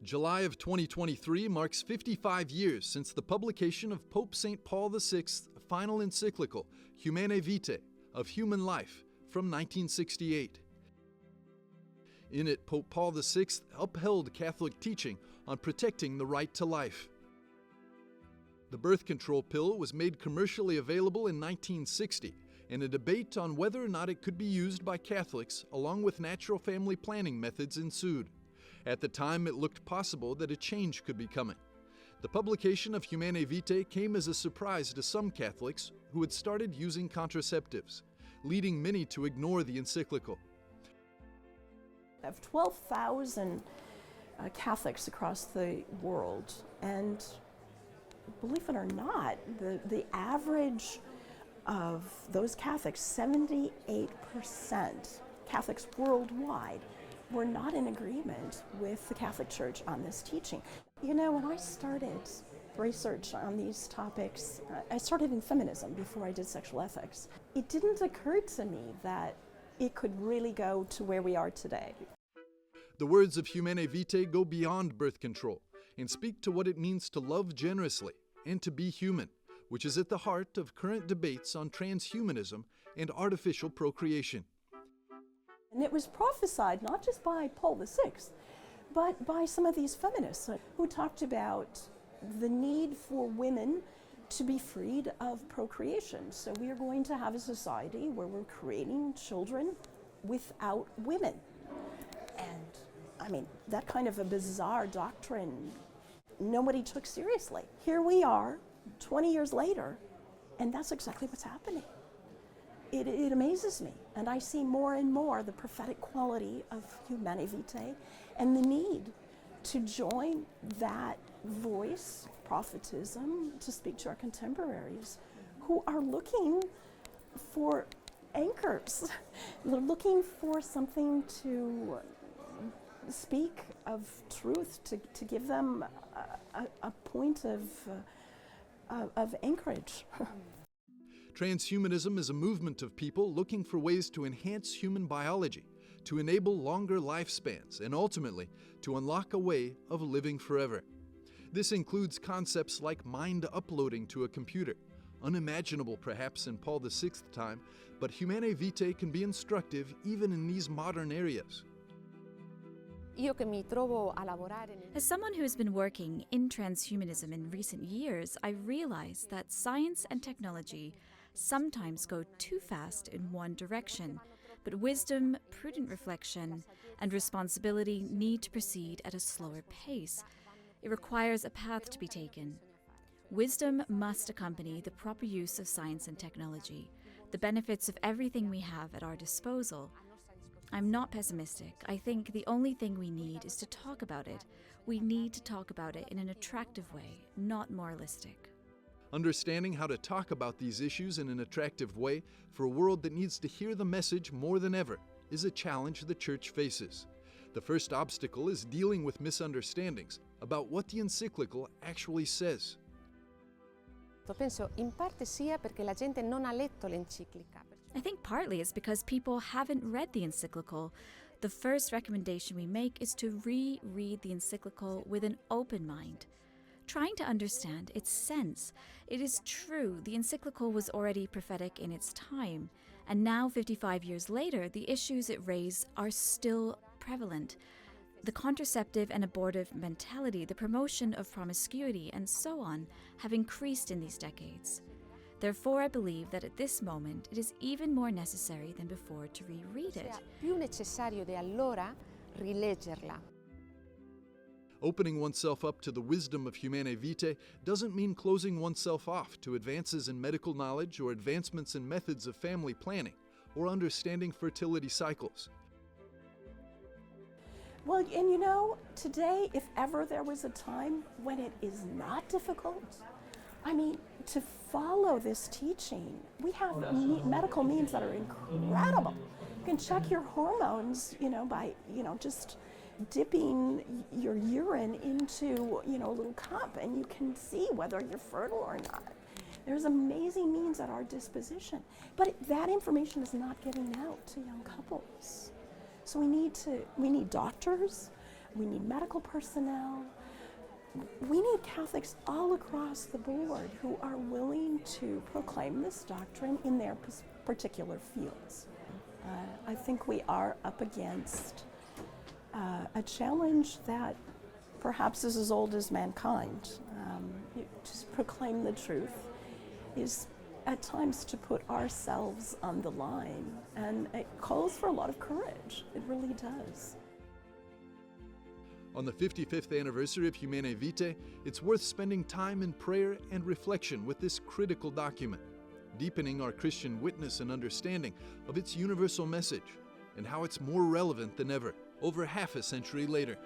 July of 2023 marks 55 years since the publication of Pope St. Paul VI's final encyclical, Humanae Vitae, of Human Life, from 1968. In it, Pope Paul VI upheld Catholic teaching on protecting the right to life. The birth control pill was made commercially available in 1960, and a debate on whether or not it could be used by Catholics, along with natural family planning methods, ensued. At the time, it looked possible that a change could be coming. The publication of Humanae Vitae came as a surprise to some Catholics who had started using contraceptives, leading many to ignore the encyclical. Of 12,000 Catholics across the world, and believe it or not, the average of those Catholics, 78% Catholics worldwide, were not in agreement with the Catholic Church on this teaching. You know, when I started research on these topics, I started in feminism before I did sexual ethics. It didn't occur to me that it could really go to where we are today. The words of Humanae Vitae go beyond birth control and speak to what it means to love generously and to be human, which is at the heart of current debates on transhumanism and artificial procreation. And it was prophesied not just by Paul VI, but by some of these feminists who talked about the need for women to be freed of procreation. So we are going to have a society where we're creating children without women. And I mean, that kind of a bizarre doctrine, nobody took seriously. Here we are, 20 years later, and that's exactly what's happening. It amazes me, and I see more and more the prophetic quality of Humanae Vitae and the need to join that voice, prophetism, to speak to our contemporaries who are looking for anchors. They're looking for something to speak of truth, to give them a point of anchorage. Transhumanism is a movement of people looking for ways to enhance human biology, to enable longer lifespans, and ultimately to unlock a way of living forever. This includes concepts like mind uploading to a computer, unimaginable perhaps in Paul VI's time, but Humanae Vitae can be instructive even in these modern areas. As someone who has been working in transhumanism in recent years, I realize that science and technology sometimes go too fast in one direction, but wisdom, prudent reflection, and responsibility need to proceed at a slower pace. It requires a path to be taken. Wisdom must accompany the proper use of science and technology, the benefits of everything we have at our disposal. I'm not pessimistic. I think the only thing we need is to talk about it. We need to talk about it in an attractive way, not moralistic. Understanding how to talk about these issues in an attractive way for a world that needs to hear the message more than ever is a challenge the Church faces. The first obstacle is dealing with misunderstandings about what the encyclical actually says. I think partly it's because people haven't read the encyclical. The first recommendation we make is to reread the encyclical with an open mind, trying to understand its sense. It is true, the encyclical was already prophetic in its time, and now 55 years later, the issues it raised are still prevalent. The contraceptive and abortive mentality, the promotion of promiscuity, and so on, have increased in these decades. Therefore, I believe that at this moment, it is even more necessary than before to reread it. Opening oneself up to the wisdom of Humanae Vitae doesn't mean closing oneself off to advances in medical knowledge or advancements in methods of family planning or understanding fertility cycles. Well, and you know, today, if ever there was a time when it is not difficult, I mean, to follow this teaching, we have medical means that are incredible. You can check your hormones, by, just dipping your urine into, a little cup, and you can see whether you're fertile or not. There's amazing means at our disposition, but that information is not getting out to young couples. So we need doctors, we need medical personnel. We need Catholics all across the board who are willing to proclaim this doctrine in their particular fields. I think we are up against a challenge that perhaps is as old as mankind. To proclaim the truth is at times to put ourselves on the line, and it calls for a lot of courage. It really does. On the 55th anniversary of Humanae Vitae, it's worth spending time in prayer and reflection with this critical document, deepening our Christian witness and understanding of its universal message and how it's more relevant than ever, over half a century later.